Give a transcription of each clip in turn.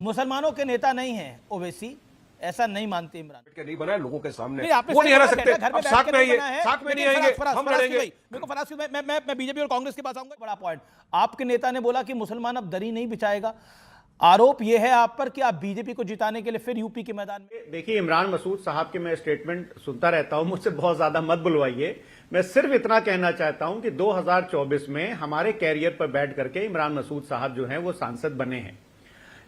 मुसलमानों के नेता नहीं हैं ओवैसी, ऐसा नहीं मानते इमरान। के नहीं बनाए लोगों के सामने, नहीं, वो नहीं हरा सकते। घर में अब साथ में आइए, साथ में नहीं आएंगे, हम लड़ेंगे। मेरे को फराज, मैं बीजेपी और कांग्रेस के पास आऊंगा। बड़ा पॉइंट, आपके नेता ने बोला कि मुसलमान अब दरी नहीं बिछाएगा। आरोप यह है आप पर कि आप बीजेपी को जिताने के लिए फिर यूपी के मैदान में। देखिए, इमरान मसूद साहब के मैं स्टेटमेंट सुनता रहता हूं, मुझसे बहुत ज्यादा मत बुलवाइए। मैं सिर्फ इतना कहना चाहता हूं कि 2024 में हमारे कैरियर पर बैठ करके इमरान मसूद साहब जो हैं वो सांसद बने हैं।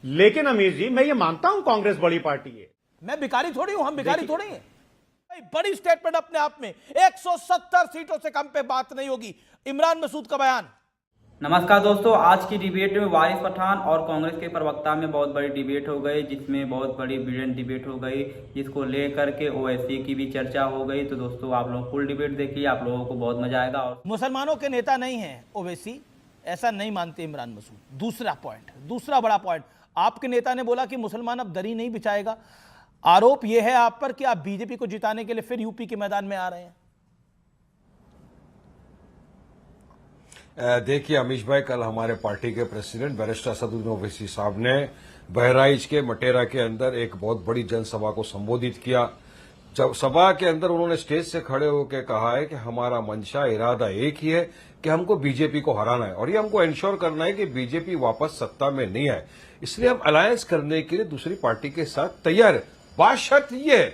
लेकिन अमीर जी, मैं ये मानता हूं कांग्रेस बड़ी पार्टी है। मैं भिखारी थोड़ी हूं, हम भिखारी थोड़ी हैं। बड़ी स्टेटमेंट अपने आप में, 170 सीटों से कम पे बात नहीं होगी, इमरान मसूद का बयान। नमस्कार दोस्तों, आज की डिबेट में वारिस पठान और कांग्रेस के प्रवक्ता में बहुत बड़ी डिबेट हो गई, जिसमें बहुत बड़ी ब्रिलियंट डिबेट हो गई, जिसको लेकर के ओवैसी की भी चर्चा हो गई। तो दोस्तों, आप लोग फुल डिबेट देखिए, आप लोगों को बहुत मजा आएगा। और मुसलमानों के नेता नहीं हैं ओवैसी, ऐसा नहीं मानते इमरान मसूद। दूसरा पॉइंट, दूसरा बड़ा पॉइंट, आपके नेता ने बोला कि मुसलमान अब दरी नहीं बिछाएगा। आरोप यह है आप पर कि आप बीजेपी को जिताने के लिए फिर यूपी के मैदान में आ रहे हैं। देखिए अमीश भाई, कल हमारे पार्टी के प्रेसिडेंट बैरिस्टर असदुद्दीन ओवैसी साहब ने बहराइच के मटेरा के अंदर एक बहुत बड़ी जनसभा को संबोधित किया। जब सभा के अंदर उन्होंने स्टेज से खड़े होकर कहा है कि हमारा मंशा इरादा एक ही है कि हमको बीजेपी को हराना है और ये हमको इंश्योर करना है कि बीजेपी वापस सत्ता में नहीं आए। इसलिए हम अलायंस करने के लिए दूसरी पार्टी के साथ तैयार है। बात शर्त यह है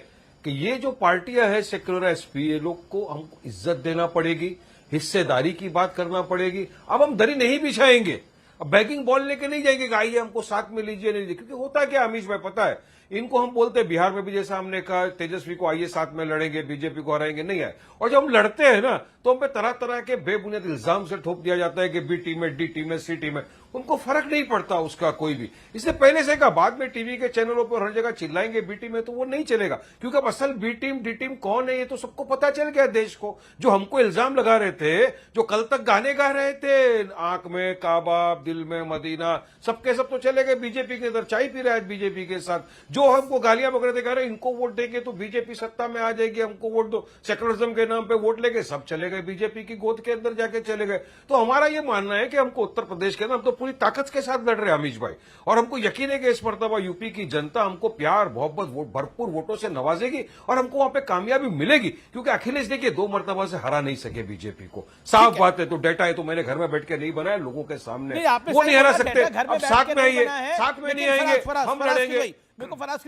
कि ये जो पार्टियां हैं सेक्युलर एसपी, ये लोग को हमको इज्जत देना पड़ेगी, हिस्सेदारी की बात करना पड़ेगी। अब हम दरी नहीं बिछाएंगे, अब बैगिंग बॉल लेके नहीं जाएंगे कि आइए हमको साथ में लीजिए, नहीं लीजिए। क्योंकि होता क्या अमीश भाई पता है, इनको हम बोलते हैं बिहार में भी, जैसा हमने कहा तेजस्वी को आइए साथ में लड़ेंगे, बीजेपी को हराएंगे, नहीं आए। और जब हम लड़ते हैं ना तो हम पे तरह तरह के बेबुनियाद इल्जाम से ठोक दिया जाता है कि बी टीम है, डी टीम है, सी टीम है। उनको फर्क नहीं पड़ता उसका कोई भी। इसलिए पहले से कहा, बाद में टीवी के चैनलों पर हर जगह चिल्लाएंगे बी टीम है, तो वो नहीं चलेगा। क्योंकि अब असल बी टीम डी टीम कौन है ये तो सबको पता चल गया देश को। जो हमको इल्जाम लगा रहे थे, जो कल तक गाने गा रहे थे, आंख में काबा दिल में मदीना, सबके सब तो चले गए बीजेपी के अंदर, चाय पी रहे हैं बीजेपी के साथ। जो हमको गालियां बक रहे थे, कह रहे इनको वोट देंगे तो बीजेपी सत्ता में आ जाएगी, हमको वोट दो, सेकुलरिज्म के नाम पे वोट लेके सब चले गए बीजेपी की गोद के अंदर जाके चले गए। तो हमारा ये मानना है कि हमको उत्तर प्रदेश के अंदर हम तो पूरी ताकत के साथ लड़ रहे हैं अमीश भाई, और हमको यकीन है कि इस मर्तबा यूपी की जनता हमको प्यार मोहब्बत भरपूर वोटों से नवाजेगी और हमको वहां पे कामयाबी मिलेगी। क्योंकि अखिलेश देखिए 2 मर्तबा से हरा नहीं सके बीजेपी को, साफ बात है। तो डेटा है तो मैंने घर में बैठ के नहीं बनाया, लोगों के सामने, वो नहीं हरा सकते। अब साथ में आइए, साथ में नहीं आएंगे, हम लड़ेंगे। मेरे को फराज,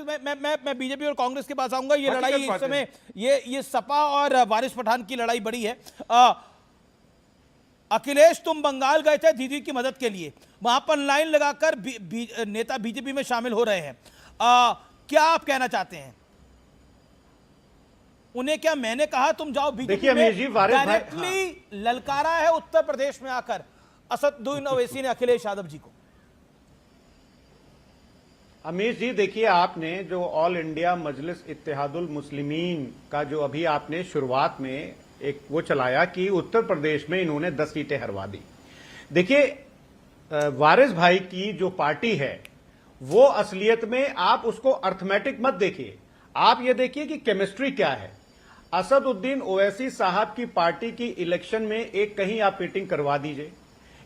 मैं बीजेपी और कांग्रेस के पास आऊंगा। ये लड़ाई इस समय ये सपा और वारिस पठान की लड़ाई बड़ी है। अखिलेश, तुम बंगाल गए थे दीदी की मदद के लिए, वहां पर लाइन लगाकर नेता बीजेपी में शामिल हो रहे हैं। क्या आप कहना चाहते हैं उन्हें? क्या मैंने कहा तुम जाओ बीजेपी में? डायरेक्टली ललकारा है उत्तर प्रदेश में आकर असदुद्दीन ओवैसी ने अखिलेश यादव जी को। अमीर जी, देखिए, आपने जो ऑल इंडिया मजलिस इत्तेहादुल मुस्लिमीन का जो अभी आपने शुरुआत में एक वो चलाया कि उत्तर प्रदेश में इन्होंने 10 सीटें हरवा दी। देखिए, वारिस भाई की जो पार्टी है वो असलियत में आप उसको अर्थमेटिक मत देखिए, आप ये देखिए कि केमिस्ट्री क्या है। असदुद्दीन ओवैसी साहब की पार्टी की इलेक्शन में एक कहीं आप मीटिंग करवा दीजिए,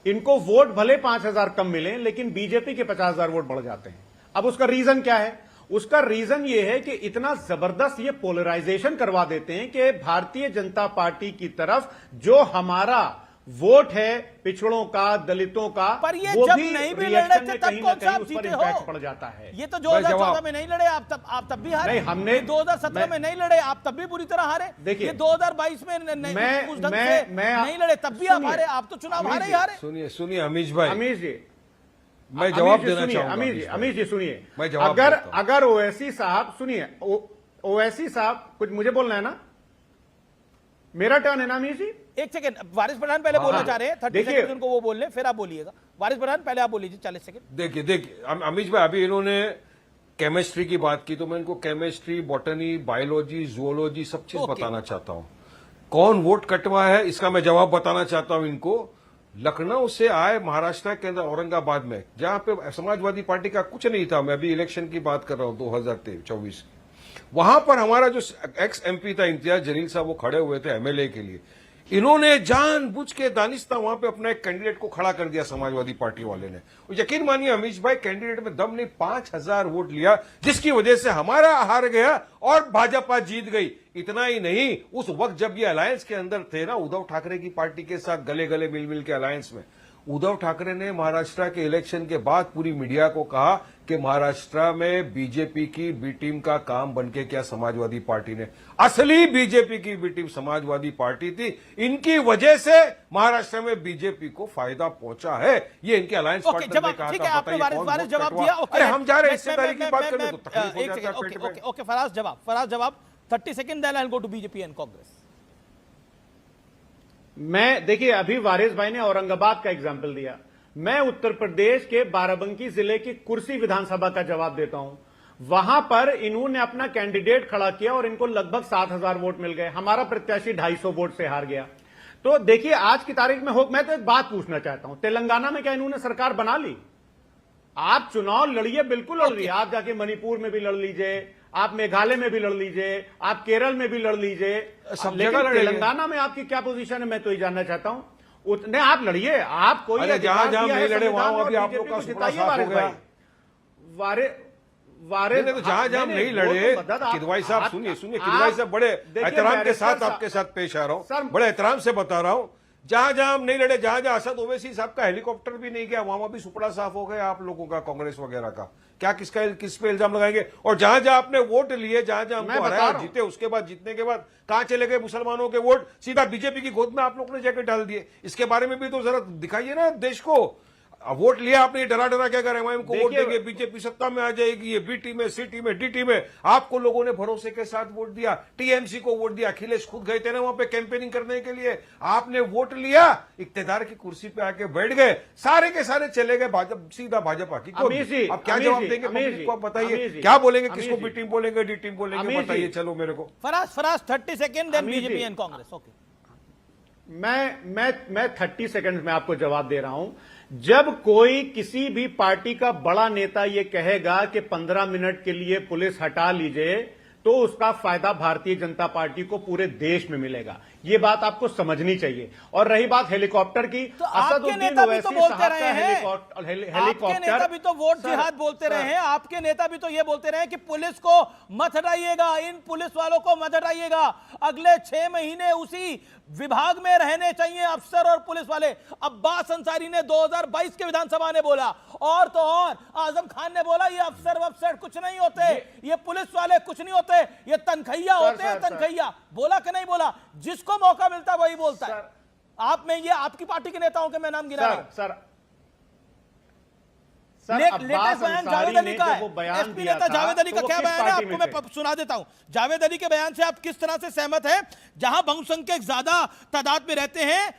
इनको वोट भले 5,000 कम मिले, लेकिन बीजेपी के 50,000 वोट बढ़ जाते हैं। अब उसका रीजन क्या है? उसका रीजन यह है कि इतना जबरदस्त ये पोलराइजेशन करवा देते हैं कि भारतीय जनता पार्टी की तरफ जो हमारा वोट है पिछड़ों का, दलितों का, पर ये वो जब भी नहीं भी लड़े थे तब कौन सा उस पर जीते इम्पैक्ट हो? पड़ जाता है। ये तो 2014 में नहीं लड़े आप, तब भी हारे। नहीं, हमने 2017 में नहीं लड़े आप, तब भी बुरी तरह हारे। देखिए, ये 2022 में उस ढंग से नहीं लड़े, तब भी आप हारे। आप तो चुनाव हारे ही हारे। सुनिए अमीश भाई, अमीर जी, मैं जवाब देना चाहूंगा। अमीर जी सुनिए, मैं जवाब देता हूं। अगर ओवैसी साहब, सुनिए, ओवैसी साहब, कुछ मुझे बोलना है ना, मेरा टर्न है ना अमीर जी? एक सेकंड, वारिस पठान पहले बोलना चाह रहे हैं, 30 सेकंड उनको वो बोल लें, फिर आप बोलिएगा। वारिस पठान पहले आप बोल लीजिए 40 सेकंड। देखिए अमीश भाई, अभी इन्होंने केमिस्ट्री की बात की तो मैं इनको केमिस्ट्री, बॉटनी, बायोलॉजी, जूलॉजी सब चीज बताना चाहता हूं। कौन वोट कटवा है इसका मैं जवाब बताना चाहता हूं इनको। लखनऊ से आए महाराष्ट्र के अंदर औरंगाबाद में, जहां पे समाजवादी पार्टी का कुछ नहीं था, मैं अभी इलेक्शन की बात कर रहा हूं 2024 की, वहां पर हमारा जो एक्स एमपी था इम्तियाज जलील साहब, वो खड़े हुए थे एमएलए के लिए। इन्होंने जानबूझ के दानिस्ता वहां पे अपना एक कैंडिडेट को खड़ा कर दिया समाजवादी पार्टी वाले ने। और यकीन मानिए अमीश भाई, कैंडिडेट में दम नहीं, 5,000 वोट लिया, जिसकी वजह से हमारा हार गया और भाजपा जीत गई। इतना ही नहीं, उस वक्त जब ये अलायंस के अंदर थे ना, उद्धव ठाकरे की पार्टी के साथ गले गले मिल मिल के अलायंस में, उद्धव ठाकरे ने महाराष्ट्र के इलेक्शन के बाद पूरी मीडिया को कहा कि महाराष्ट्र में बीजेपी की बी टीम का काम बनके क्या समाजवादी पार्टी ने। असली बीजेपी की बी टीम समाजवादी पार्टी थी। इनकी वजह से महाराष्ट्र में बीजेपी को फायदा पहुंचा है। ये इनके अलायंस पार्टनर ने कहा ठीक है, था। आपने वारिस जवाब दिया। अरे हम जा रहे हैं हिस्सेदारी की बात करने, तो तकलीफ हो जाता है पेट में। ओके, फराज जवाब 30 second, then I will go to BJP and Congress. मैं देखिए, अभी वारिस भाई ने औरंगाबाद का एग्जाम्पल दिया, मैं उत्तर प्रदेश के बाराबंकी जिले की कुर्सी विधानसभा का जवाब देता हूं। वहां पर इन्होंने अपना कैंडिडेट खड़ा किया और इनको लगभग 7,000 वोट मिल गए। हमारा प्रत्याशी 250 वोट से हार गया। तो देखिए, आज की तारीख में हो, मैं तो एक बात पूछना चाहता हूं, तेलंगाना में क्या इन्होंने सरकार बना ली? आप चुनाव लड़िए, बिल्कुल लड़ रही है, आप जाके मणिपुर में भी लड़ लीजिए, आप मेघालय में भी लड़ लीजिए, आप केरल में भी लड़ लीजिए, सब लेकिन जगह लड़ेंगे। तेलंगाना में आपकी क्या पोजीशन है, मैं तो ये जानना चाहता हूं। उतने आप लड़िए, आप कोई अरे अधिकार जहां जहां दिया है नहीं लड़े संविधान वहां और अभी आप बीजेपी लोग का को सुपड़ा जिताइए साफ हो वारिस गया। भाई। वारिस नहीं, तो जहां जहां नहीं लड़े, किदवाई साहब सुनिए, किदवाई साहब बड़े एहतराम के साथ आपके साथ पेश आ रहा हूं, बड़े एहतराम से बता रहा हूं। जहां जहां हम नहीं लड़े, जहां जहां असद ओवैसी साहब का हेलीकॉप्टर भी नहीं गया, वहां भी सुपड़ा साफ हो गया आप लोगों का, कांग्रेस वगैरह का। क्या किस पे इल्जाम लगाएंगे? और जहां जहां आपने वोट लिए, जहां जहां हमको हराया और जीते, उसके बाद जीतने के बाद कहां चले गए मुसलमानों के वोट? सीधा बीजेपी की गोद में आप लोगों ने जाकर डाल दिए। इसके बारे में भी तो जरा दिखाइए ना देश को। वोट लिया आपने, डरा डरा क्या कर एमआईएम को वोट देंगे, बीजेपी सत्ता में आ जाएगी, ये बी टीम में, सी टीम में, डी टीम में। आपको लोगों ने भरोसे के साथ वोट दिया, टीएमसी को वोट दिया। अखिलेश खुद गए थे ना वहां पे कैंपेनिंग करने के लिए। आपने वोट लिया, इक्तेदार की कुर्सी पे आके बैठ गए, सारे के सारे चले गए भाजपा, सीधा भाजपा की। अब क्या जवाब देंगे पब्लिक को? आप बताइए, क्या बोलेंगे? किसको बी टीम बोलेंगे, डी टीम बोलेंगे? बताइए चलो मेरे को। Faraz 30 second, then BJP and Congress. Okay, मैं 30 सेकंड में आपको जवाब दे रहा हूं। जब कोई किसी भी पार्टी का बड़ा नेता यह कहेगा कि 15 मिनट के लिए पुलिस हटा लीजिए, तो उसका फायदा भारतीय जनता पार्टी को पूरे देश में मिलेगा। ये बात आपको समझनी चाहिए। और रही बात हेलीकॉप्टर की, तो आपके नेता भी तो बोलते रहे हैं, आपके नेता भी तो वोट जिहाद बोलते रहे हैं, आपके नेता भी तो ये बोलते रहे हैं कि पुलिस को मत हटाइएगा, इन पुलिस वालों को मत हटाइएगा, अगले 6 महीने उसी विभाग में रहने चाहिए अफसर और पुलिस वाले। अब्बास अंसारी ने 2022 के विधानसभा ने बोला, और तो और आजम खान ने बोला ये अफसर कुछ नहीं होते, ये पुलिस वाले कुछ नहीं होते, ये तनखैया होते हैं, तनखैया। बोला कि नहीं बोला? जिसको मौका मिलता है वही बोलता है। आप में ये आपकी पार्टी के नेताओं के मैं नाम गिना रहा हूं। लेटेस्ट बयान जावेद अली का है, एसपी नेता जावेद अली का क्या बयान है आपको मैं सुना देता हूं। जावेद अली के बयान से आप किस तरह से सहमत हैं? जहां बहुसंख्यक ज्यादा तादाद में रहते हैं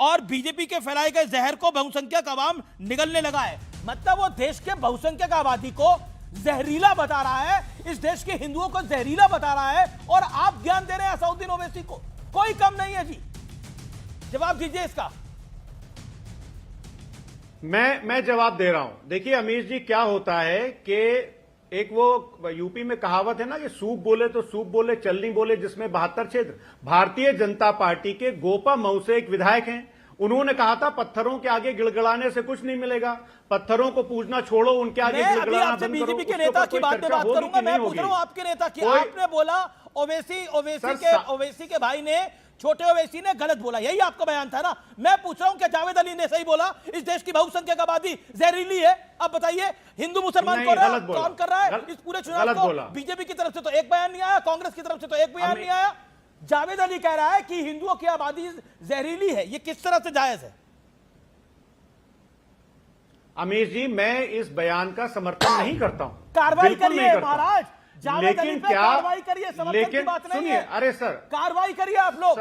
और बीजेपी के फैलाए गए जहर को बहुसंख्यक अवाम निगलने लगा है। मतलब वो देश के बहुसंख्यक आबादी को जहरीला बता रहा है, इस देश के हिंदुओं को जहरीला बता रहा है, और आप ज्ञान दे रहे हैं असदुद्दीन ओवैसी को। कोई कम नहीं है जी, जवाब दीजिए इसका। मैं जवाब दे रहा हूं। देखिए अमीर जी, क्या होता है कि एक वो यूपी में कहावत है ना कि सूप बोले तो सूप बोले, चल नहीं बोले जिसमें 72 क्षेत्र। भारतीय जनता पार्टी के गोपा मऊ से एक विधायक हैं, उन्होंने कहा था पत्थरों के आगे गिड़गिड़ाने से कुछ नहीं मिलेगा, पत्थरों को पूजना छोड़ो, उनके आगे गिड़गिड़ाना बंद करो। बीजेपी के नेता की बात करूंगा, मैं पूछ रहा हूं आपके नेता की। आपने बोला ओवैसी के भाई ने, छोटे ओवैसी ने गलत बोला, यही आपका बयान था ना? मैं पूछ रहा हूं क्या जावेद अली ने सही बोला? इस देश की बहुसंख्यक आबादी जहरीली है। अब बताइए, हिंदू मुसलमान कौन कर रहा है इस पूरे चुनाव को? बीजेपी की तरफ से तो एक बयान नहीं आया, कांग्रेस की तरफ से तो एक बयान नहीं आया। जावेद अली कह रहा है कि हिंदुओं की आबादी जहरीली है, ये किस तरह से जायज है? अमीर जी, मैं इस बयान का समर्थन नहीं करता हूं। कार्रवाई करिए महाराज, जावेद अली लेकिन पे क्या कार्रवाई करिए, समर्थन की बात नहीं है। अरे सर, कार्रवाई करिए आप लोग।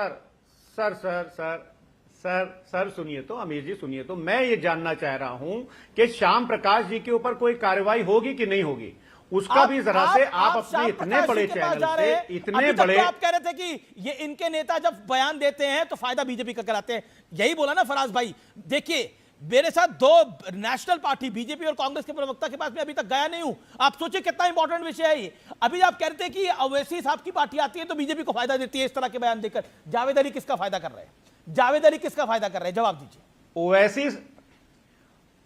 सर सुनिए तो, अमीर जी सुनिए तो, मैं ये जानना चाह रहा हूं कि श्याम प्रकाश जी के ऊपर कोई कार्रवाई होगी कि नहीं होगी, उसका भी जरा से आप अपने इतने बड़े चैनल से, इतने बड़े, आप कह रहे थे कि ये इनके नेता जब बयान देते हैं तो फायदा बीजेपी का कराते हैं, यही बोला ना फराज भाई। देखिए, मेरे साथ दो नेशनल पार्टी बीजेपी और कांग्रेस के प्रवक्ता के पास मैं अभी तक गया नहीं हूं। आप सोचिए कितना इंपॉर्टेंट विषय है ये। अभी आप कहते हैं कि ओवैसी साहब की पार्टी आती है तो बीजेपी को फायदा देती है, इस तरह के बयान देकर जावेद अली किसका फायदा कर रहे हैं? जावेद अली किसका फायदा कर रहे हैं? जवाब दीजिए। ओवैसी,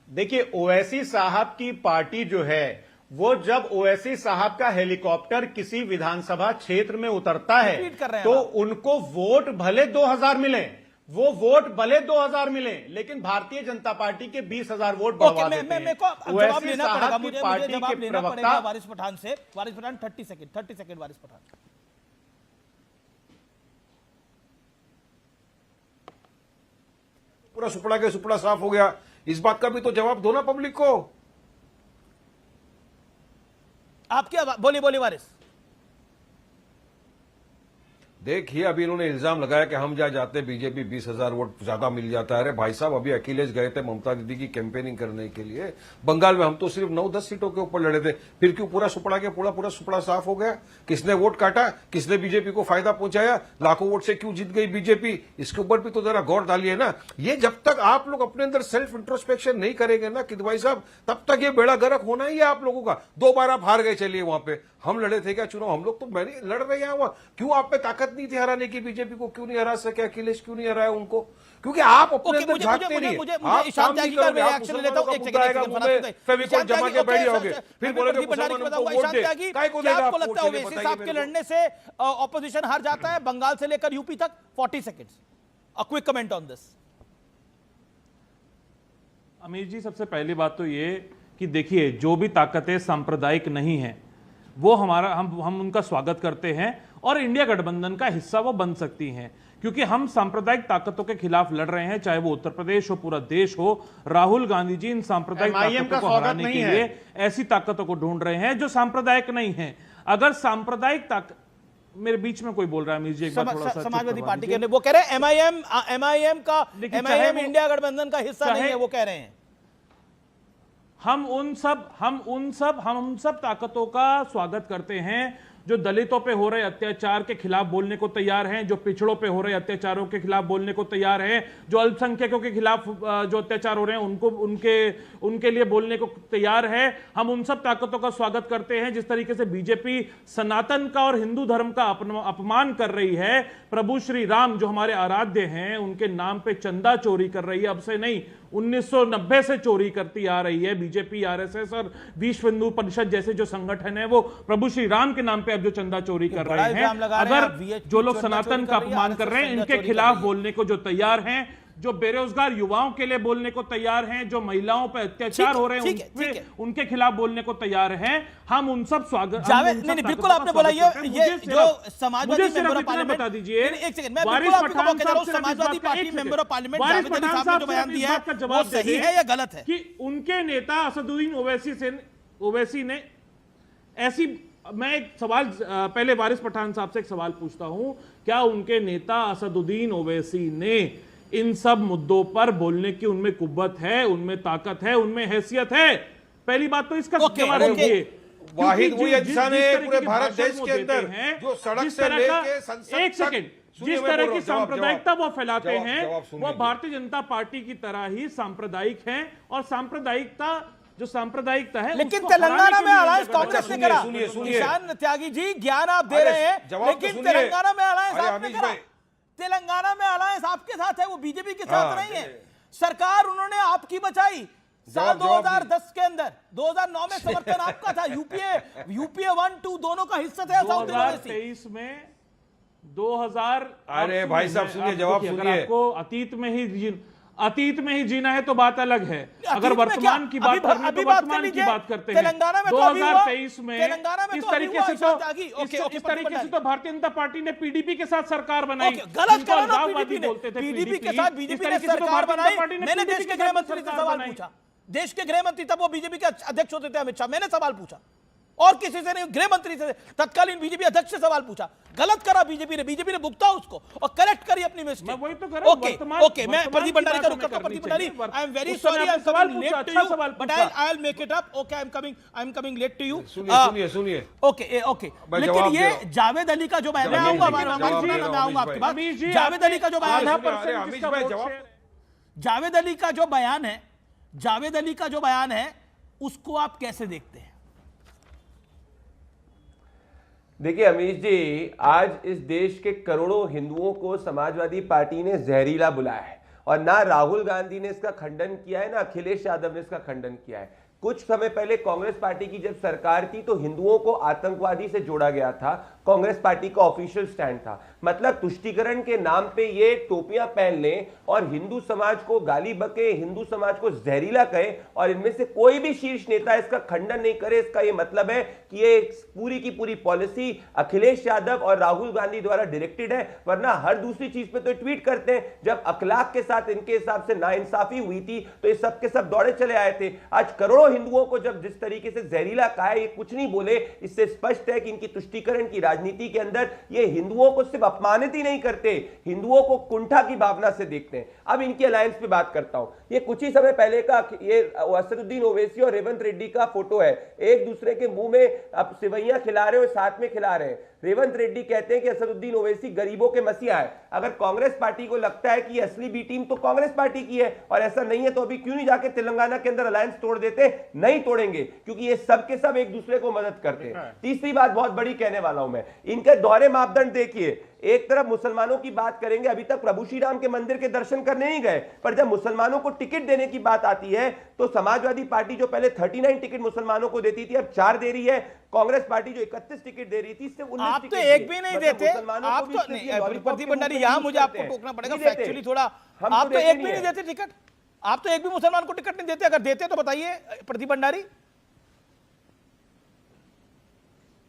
देखिए ओवैसी साहब की पार्टी जो है वो जब ओवैसी साहब का हेलीकॉप्टर किसी विधानसभा क्षेत्र में उतरता है रिपीट कर रहे हैं तो आप। उनको वोट भले 2000 मिले, वो वोट भले 2000 मिले, लेकिन भारतीय जनता पार्टी के 20,000 वोट बढ़वा देते हैं। मेरे को जवाब ओवैसी लेना साहब पड़ेगा, की मुझे पार्टी जवाब के लेना पड़ेगा प्रवक्ता वारिस पठान से। वारिस पठान 30 सेकंड वारिस पठान। पूरा सुपड़ा के सुपड़ा साफ हो गया, इस बात का भी तो जवाब दो ना पब्लिक को। आप क्या बोलिए वारिस। देखिए अभी इन्होंने इल्जाम लगाया कि हम जहां जाते बीजेपी 20,000 वोट ज्यादा मिल जाता है। अरे भाई साहब, अभी अखिलेश गए थे ममता दीदी की कैंपेनिंग करने के लिए बंगाल में, हम तो सिर्फ 9-10 सीटों के ऊपर लड़े थे। फिर क्यों पूरा सुपड़ा के पूरा सुपड़ा साफ हो गया? किसने वोट काटा? किसने बीजेपी को फायदा पहुंचाया? लाखों वोट से क्यों जीत गई बीजेपी? इसके ऊपर भी तो जरा गौर डालिए ना। ये जब तक आप लोग अपने अंदर सेल्फ इंट्रोस्पेक्शन नहीं करेंगे ना किदवाई साहब, तब तक ये बेड़ा गर्क होना ही है आप लोगों का। 2 बार आप हार गए, चलिए वहां पे हम लड़े थे क्या चुनाव? हम लोग तो मैंने लड़ रहे हैं। क्यों आप में ताकत नहीं थी हराने की? बीजेपी को क्यों नहीं हरा सके? अखिलेश क्यों नहीं हराया उनको? क्योंकि आप अपने अंदर झांकते नहीं। आप ईशान त्यागी का मैं एक्शन लेता हूं। एक सेकंड फेविकोल जमा के बैठ जाओगे, फिर बोलोगे मुसलमानों को वोट दे। काय को देगा? आपको लगता है ओवैसी साहब के लड़ने से ऑपोजिशन हार जाता है बंगाल से लेकर यूपी तक? 40 seconds, a quick comment on this. अमीर जी, सबसे पहली बात तो ये कि देखिए, जो भी ताकतें सांप्रदायिक नहीं है वो हमारा हम उनका स्वागत करते हैं और इंडिया गठबंधन का हिस्सा वो बन सकती हैं, क्योंकि हम सांप्रदायिक ताकतों के खिलाफ लड़ रहे हैं, चाहे वो उत्तर प्रदेश हो, पूरा देश हो। राहुल गांधी जी इन सांप्रदायिक ताकतों को हराने के लिए ऐसी ताकतों को ढूंढ रहे हैं जो सांप्रदायिक नहीं है। अगर सांप्रदायिक ताकत, मेरे बीच में कोई बोल रहा है अमीर जी, एक बार थोड़ा सा समाजवादी पार्टी के वो कह रहे हैं एमआईएम इंडिया गठबंधन का हिस्सा नहीं है, वो कह रहे हैं। हम उन सब ताकतों का स्वागत करते हैं जो दलितों पे हो रहे अत्याचार के खिलाफ बोलने को तैयार हैं, जो पिछड़ों पे हो रहे अत्याचारों के खिलाफ बोलने को तैयार हैं, जो अल्पसंख्यकों के खिलाफ जो अत्याचार हो रहे हैं उनको उनके लिए बोलने को तैयार है। हम उन सब ताकतों का स्वागत करते हैं। जिस तरीके से बीजेपी सनातन का और हिंदू धर्म का अपमान कर रही है, प्रभु श्री राम जो हमारे आराध्य हैं उनके नाम पे चंदा चोरी कर रही है, अब से नहीं 1990 से चोरी करती आ रही है बीजेपी, आरएसएस और विश्व हिंदू परिषद जैसे जो संगठन है, वो प्रभु श्री राम के नाम पे अब जो चंदा चोरी कर रहे हैं। अगर जो लोग सनातन का अपमान कर रहे हैं इनके खिलाफ बोलने को जो तैयार हैं, जो बेरोजगार युवाओं के लिए बोलने को तैयार हैं, जो महिलाओं पर अत्याचार हो रहे हैं उनके खिलाफ बोलने को तैयार हैं, हम उन सब स्वागत। नहीं, बिल्कुल आपने बोला ये जो समाजवादी मेंबर ऑफ पार्लियामेंट, बता दीजिए, एक सेकंड, मैं बिल्कुल आपको मौका दे रहा हूं। Samajwadi party member of parliament Javed Ali साहब ने जो बयान दिया है वो सही है या गलत है? कि उनके नेता असदुद्दीन ओवैसी ने ऐसी, मैं एक सवाल पहले वारिस पठान साहब से एक सवाल पूछता हूं, क्या उनके नेता असदुद्दीन ओवैसी ने इन सब मुद्दों पर बोलने की उनमें कुव्वत है, उनमें ताकत है, उनमें हैसियत है? पहली बात तो इसका जवाब दीजिए। वाहिद वही इंसान है पूरे भारत देश के अंदर जो सड़क से लेके संसद एक सेकंड जिस तरह की सांप्रदायिकता वो फैलाते हैं वो भारतीय जनता पार्टी की तरह ही सांप्रदायिक हैं, और सांप्रदायिकता है, लेकिन तेलंगाना में अलायंस कांग्रेस ने करा। ईशान त्यागी जी, ज्ञान आप दे रहे हैं, लेकिन तेलंगाना में अलायंस आपने करा। तेलंगाना में अलायंस आपके साथ है, वो बीजेपी के साथ नहीं है। सरकार उन्होंने आपकी बचाई साल 2010 के अंदर, 2009 में समर्थन आपका था। यूपीए 1, 2 दोनों का हिस्सा था। 2023 में 2000, अरे भाई साहब सुनिए, जवाब सुनिए। आपको अतीत में ही जीना है तो बात अलग है, अगर वर्तमान की बात करनी तो वर्तमान की बात करते हैं। 2023 में इस तरीके से तो भारतीय जनता पार्टी ने पीडीपी के साथ सरकार बनाई। गलत करो ना, पीडीपी के साथ बीजेपी ने सरकार बनाई। मैंने देश के गृह मंत्री से सवाल पूछा, देश के गृह मंत्री तब वो बीजेपी के अध्यक्ष होते थे अमित शाह, मैंने सवाल पूछा और किसी से नहीं, गृह मंत्री से, तत्कालीन बीजेपी अध्यक्ष से सवाल पूछा। गलत करा बीजेपी ने भुगता उसको और करेक्ट करी अपनी मिस्टेक। वही तो कर रहा हूं। ओके, मैं प्रदीप भंडारी का रुक करता हूं। Pradeep Bhandari, I am very sorry, I am coming late to you, but I will make it up. Okay, I am coming late to you. सुनिए ओके, लेकिन ये जावेद अली का जो बयान, मैं आऊंगा आपके पास, जावेद अली का जो बयान, जावेद अली का जो बयान है, जावेद अली का जो बयान है, उसको आप कैसे देखते हैं? देखिए अमीश जी, आज इस देश के करोड़ों हिंदुओं को समाजवादी पार्टी ने जहरीला बुलाया है और ना राहुल गांधी ने इसका खंडन किया है, ना अखिलेश यादव ने इसका खंडन किया है। कुछ समय पहले कांग्रेस पार्टी की जब सरकार थी तो हिंदुओं को आतंकवादी से जोड़ा गया था, कांग्रेस पार्टी का ऑफिशियल स्टैंड था। मतलब तुष्टीकरण के नाम पे ये टोपियां पहन लें और हिंदू समाज को गाली बके, हिंदू समाज को जहरीला कहे और इनमें से कोई भी शीर्ष नेता इसका खंडन नहीं करे, इसका ये मतलब है कि ये पूरी की पूरी पॉलिसी अखिलेश यादव और राहुल गांधी द्वारा डायरेक्टेड है। वरना हर दूसरी चीज पे तो ट्वीट करते हैं। जब अखलाक के साथ इनके हिसाब से नाइंसाफी हुई थी तो ये सब के सब दौड़े चले आए थे। आज करोड़ों हिंदुओं को जब जिस तरीके से जहरीला कहा है, ये कुछ नहीं बोले, इससे स्पष्ट है कि इनकी तुष्टीकरण की राजनीति के अंदर ये हिंदुओं को सिर्फ अपमानित ही नहीं करते, हिंदुओं को कुंठा की भावना से देखते हैं। अब इनकी अलायंस पे बात करता हूं। ये कुछ ही समय पहले का ये असदुद्दीन ओवैसी और रेवंत रेड्डी का फोटो है। एक दूसरे के मुंह में अब सिवैयां खिला रहे हो, साथ में खिला रहे हैं। रेवंत रेड्डी कहते हैं कि असदुद्दीन ओवैसी गरीबों के मसीहा है। अगर कांग्रेस पार्टी को लगता है कि असली बी टीम तो कांग्रेस पार्टी की है और ऐसा नहीं है तो अभी क्यों नहीं जाके तेलंगाना के अंदर अलायंस तोड़ देते? नहीं तोड़ेंगे, क्योंकि ये सब के सब एक दूसरे को मदद करते हैं। तीसरी बात बहुत बड़ी कहने वाला हूं मैं, इनके दोहरे मापदंड देखिए। एक तरफ मुसलमानों की बात करेंगे, अभी तक प्रभु श्री राम के मंदिर के दर्शन करने नहीं गए, पर जब मुसलमानों को टिकट देने की बात आती है तो समाजवादी पार्टी जो पहले 39 टिकट मुसलमानों को देती थी अब 4 दे रही है। कांग्रेस पार्टी जो 31 टिकट दे रही थी इससे 19 आप तो एक भी नहीं देते। आप तो नहीं, प्रदीप भंडारी, यहां मुझे आपको टोकना पड़ेगा फैक्चुअली थोड़ा। आप तो एक भी नहीं देते टिकट, आप तो एक भी मुसलमान को टिकट नहीं देते। अगर देते तो बताइए प्रदीप भंडारी।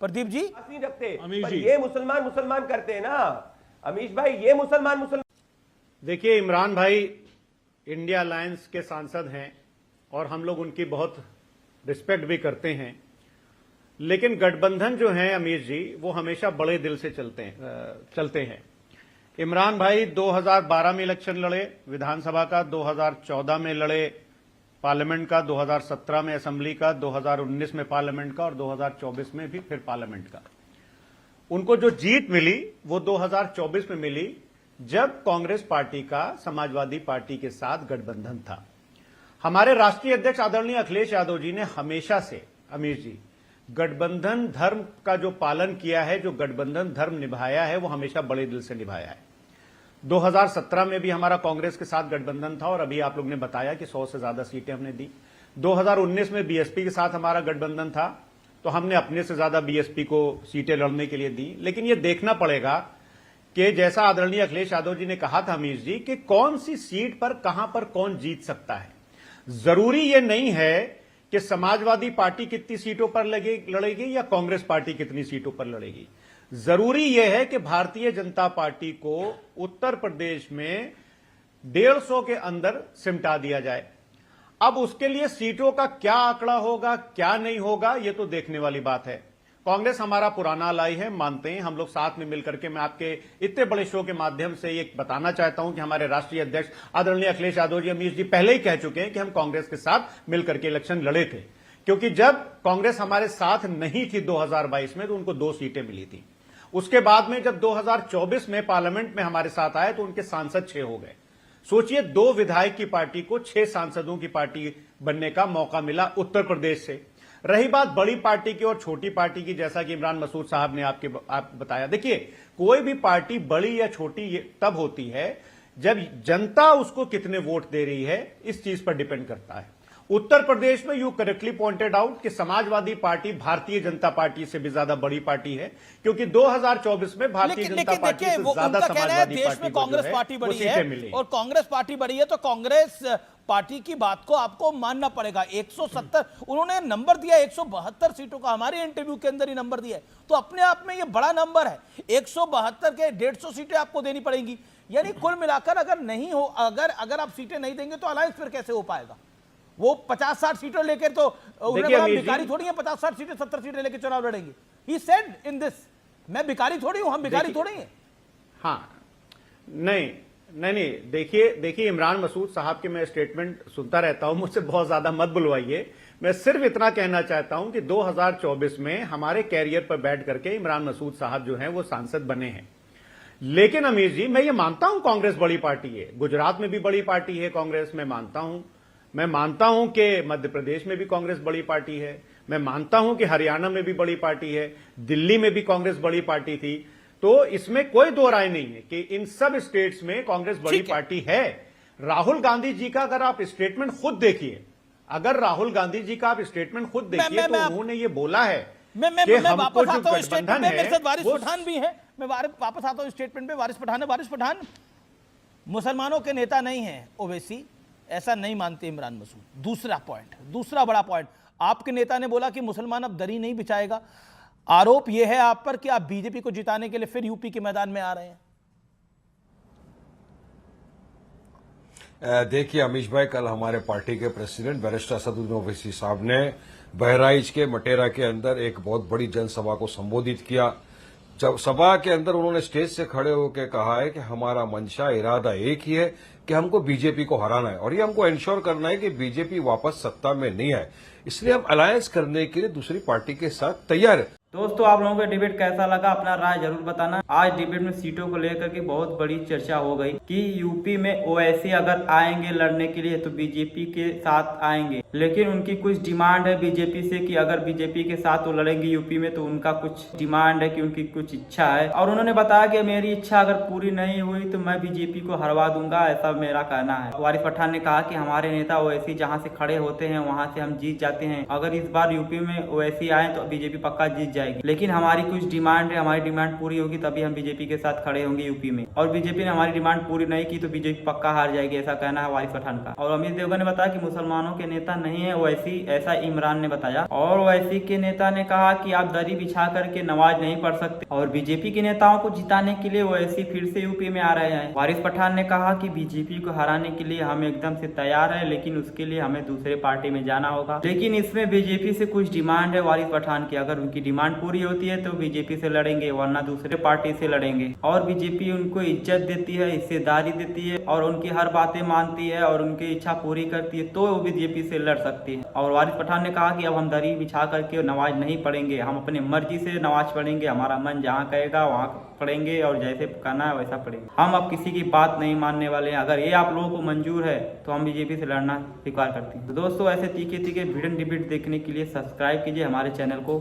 प्रदीप जी नहीं रखते, अमीश पर जी। ये मुसलमान मुसलमान करते हैं ना अमीश भाई, ये मुसलमान। देखिए इमरान भाई इंडिया अलायंस के सांसद हैं और हम लोग उनकी बहुत रिस्पेक्ट भी करते हैं, लेकिन गठबंधन जो है अमीर जी वो हमेशा बड़े दिल से चलते हैं। इमरान भाई 2012 में इलेक्शन लड़े विधानसभा का, 2014 में लड़े पार्लियामेंट का, 2017 में असेंबली का, 2019 में पार्लियामेंट का और 2024 में भी फिर पार्लियामेंट का। उनको जो जीत मिली वो 2024 में मिली जब कांग्रेस पार्टी का समाजवादी पार्टी के साथ गठबंधन था। हमारे राष्ट्रीय अध्यक्ष आदरणीय अखिलेश यादव जी ने हमेशा से अमीर जी गठबंधन धर्म का जो पालन किया है, जो गठबंधन धर्म निभाया है वो हमेशा बड़े दिल से निभाया है। 2017 में भी हमारा कांग्रेस के साथ गठबंधन था और अभी आप लोग ने बताया कि 100 से ज्यादा सीटें हमने दी। 2019 में बीएसपी के साथ हमारा गठबंधन था तो हमने अपने से ज्यादा बीएसपी को सीटें लड़ने के लिए दी। लेकिन यह देखना पड़ेगा कि जैसा आदरणीय अखिलेश यादव जी ने कहा था अमीर जी कि कौन सी सीट पर कहां पर कौन जीत सकता है। जरूरी यह नहीं है कि समाजवादी पार्टी कितनी सीटों पर लड़ेगी या कांग्रेस पार्टी कितनी सीटों पर लड़ेगी। जरूरी यह है कि भारतीय जनता पार्टी को उत्तर प्रदेश में 150 के अंदर सिमटा दिया जाए। अब उसके लिए सीटों का क्या आंकड़ा होगा, क्या नहीं होगा, यह तो देखने वाली बात है। कांग्रेस हमारा पुराना अलाई है, मानते हैं हम लोग साथ में मिलकर के। मैं आपके इतने बड़े शो के माध्यम से ये बताना चाहता हूं कि हमारे राष्ट्रीय अध्यक्ष आदरणीय अखिलेश यादव जी, अमीश जी पहले ही कह चुके हैं कि हम कांग्रेस के साथ मिलकर के इलेक्शन लड़े थे, क्योंकि जब कांग्रेस हमारे साथ नहीं थी 2022 में तो उनको 2 सीटें मिली थी। उसके बाद में जब 2024 में पार्लियामेंट में हमारे साथ आए तो उनके सांसद 6 हो गए। सोचिए 2 विधायक की पार्टी को 6 सांसदों की पार्टी बनने का मौका मिला उत्तर प्रदेश से। रही बात बड़ी पार्टी की और छोटी पार्टी की, जैसा कि इमरान मसूद साहब ने आप बताया, देखिए कोई भी पार्टी बड़ी या छोटी तब होती है जब जनता उसको कितने वोट दे रही है, इस चीज पर डिपेंड करता है। उत्तर प्रदेश में यू करेक्टली पॉइंटेड आउट कि समाजवादी पार्टी भारतीय जनता पार्टी से भी ज्यादा बड़ी पार्टी है, क्योंकि 2024 में भारतीय जनता पार्टी से ज्यादा समाजवादी देश में कांग्रेस पार्टी बड़ी है और कांग्रेस पार्टी बड़ी है तो कांग्रेस पार्टी की बात को आपको मानना पड़ेगा। 170 उन्होंने नंबर दिया, 172 सीटों का हमारे इंटरव्यू के अंदर ही नंबर दिया है, तो अपने आप में ये बड़ा नंबर है। 172 के 150 सीटें आपको देनी पड़ेंगी, यानी कुल मिलाकर अगर नहीं हो, अगर आप सीटें नहीं देंगे तो अलायंस फिर कैसे हो पाएगा। वो 50-60 सीटें लेकर तो भिखारी थोड़ी है, 50-60 सीटें 70 सीटें लेकर चुनाव लड़ेंगे। ही सेड इन दिस, मैं भिखारी थोड़ी हूं, हम भिखारी थोड़ी हैं। हाँ, नहीं, देखिए इमरान मसूद साहब के मैं स्टेटमेंट सुनता रहता हूं, मुझसे बहुत ज्यादा मत बुलवाइए। मैं सिर्फ इतना कहना चाहता हूं कि 2024 में हमारे कैरियर पर बैठ करके इमरान मसूद साहब जो हैं वो सांसद बने हैं। लेकिन अमीर जी, मैं ये मानता हूं कांग्रेस बड़ी पार्टी है, गुजरात में भी बड़ी पार्टी है कांग्रेस, मैं मानता हूं कि मध्य प्रदेश में भी कांग्रेस बड़ी पार्टी है, मैं मानता हूं कि हरियाणा में भी बड़ी पार्टी है, दिल्ली में भी कांग्रेस बड़ी पार्टी थी। तो इसमें कोई दो राय नहीं है कि इन सब स्टेट्स में कांग्रेस बड़ी पार्टी है। राहुल गांधी जी का अगर आप स्टेटमेंट खुद देखिए, तो उन्होंने ये बोला है मैं कि वापस हमको जो आता हूं स्टेटमेंट गठबंधन में, मेरे साथ वारिस वो पठान भी है। मैं वापस आता हूं स्टेटमेंट में। वारिस पठान है। वारिस पठान मुसलमानों के नेता नहीं है ओवैसी, ऐसा नहीं मानते इमरान मसूद। दूसरा बड़ा पॉइंट, आपके नेता ने बोला कि मुसलमान अब दरी नहीं बिछाएगा। आरोप यह है आप पर कि आप बीजेपी को जिताने के लिए फिर यूपी के मैदान में आ रहे हैं। देखिए अमीश भाई, कल हमारे पार्टी के प्रेसिडेंट बैरिस्टर असदुद्दीन ओवैसी साहब ने बहराइच के मटेरा के अंदर एक बहुत बड़ी जनसभा को संबोधित किया। जब सभा के अंदर उन्होंने स्टेज से खड़े होकर कहा है कि हमारा मंशा इरादा एक ही है कि हमको बीजेपी को हराना है और ये हमको इंश्योर करना है कि बीजेपी वापस सत्ता में नहीं है, इसलिए हम अलायंस करने के लिए दूसरी पार्टी के साथ तैयार है। दोस्तों, आप लोगों का डिबेट कैसा लगा, अपना राय जरूर बताना। आज डिबेट में सीटों को लेकर के बहुत बड़ी चर्चा हो गई कि यूपी में ओवैसी अगर आएंगे लड़ने के लिए तो बीजेपी के साथ आएंगे, लेकिन उनकी कुछ डिमांड है बीजेपी से कि अगर बीजेपी के साथ वो लड़ेंगे यूपी में तो उनका कुछ डिमांड है कि उनकी कुछ इच्छा है, और उन्होंने बताया कि मेरी इच्छा अगर पूरी नहीं हुई तो मैं बीजेपी को हरवा दूंगा, ऐसा मेरा कहना है। वारिस पठान ने कहा कि हमारे नेता ओवैसी जहाँ से खड़े होते हैं वहां से हम जीत जाते हैं, अगर इस बार यूपी में ओवैसी आए तो बीजेपी पक्का जीत जाएगी, लेकिन हमारी कुछ डिमांड है, हमारी डिमांड पूरी होगी तभी हम बीजेपी के साथ खड़े होंगे यूपी में, और बीजेपी ने हमारी डिमांड पूरी नहीं की तो बीजेपी पक्का हार जाएगी, ऐसा कहना है वारिस पठान का। और अमित देवगन ने बताया कि मुसलमानों के नेता नहीं है ओवैसी, ऐसा इमरान ने बताया। और ओवैसी के नेता ने कहा कि आप दरी बिछा करके नमाज नहीं पढ़ सकते, और बीजेपी के नेताओं को जिताने के लिए ओवैसी फिर से यूपी में आ रहे हैं। वारिस पठान ने कहा कि बीजेपी को हराने के लिए हम एकदम से तैयार है, लेकिन उसके लिए हमें दूसरे पार्टी में जाना होगा, लेकिन इसमें बीजेपी से कुछ डिमांड है वारिस पठान की, अगर उनकी डिमांड पूरी होती है तो बीजेपी से लड़ेंगे वरना दूसरे पार्टी से लड़ेंगे। और बीजेपी उनको इज्जत देती है, हिस्सेदारी देती है और उनकी हर बातें मानती है और उनकी इच्छा पूरी करती है तो वो बीजेपी से लड़ सकती है। और वारिस पठान ने कहा कि अब हम दरी बिछा करके नमाज नहीं पढ़ेंगे, हम अपनी मर्जी से नमाज पढ़ेंगे, हमारा मन जहाँ कहेगा वहाँ पढ़ेंगे और जैसे कहना है वैसा पढ़ेंगे, हम अब किसी की बात नहीं मानने वाले हैं। अगर ये आप लोगों को मंजूर है तो हम बीजेपी से लड़ना स्वीकार करते हैं। तो दोस्तों, ऐसे तीखे तीखे भिड़न डिबेट देखने के लिए सब्सक्राइब कीजिए हमारे चैनल को।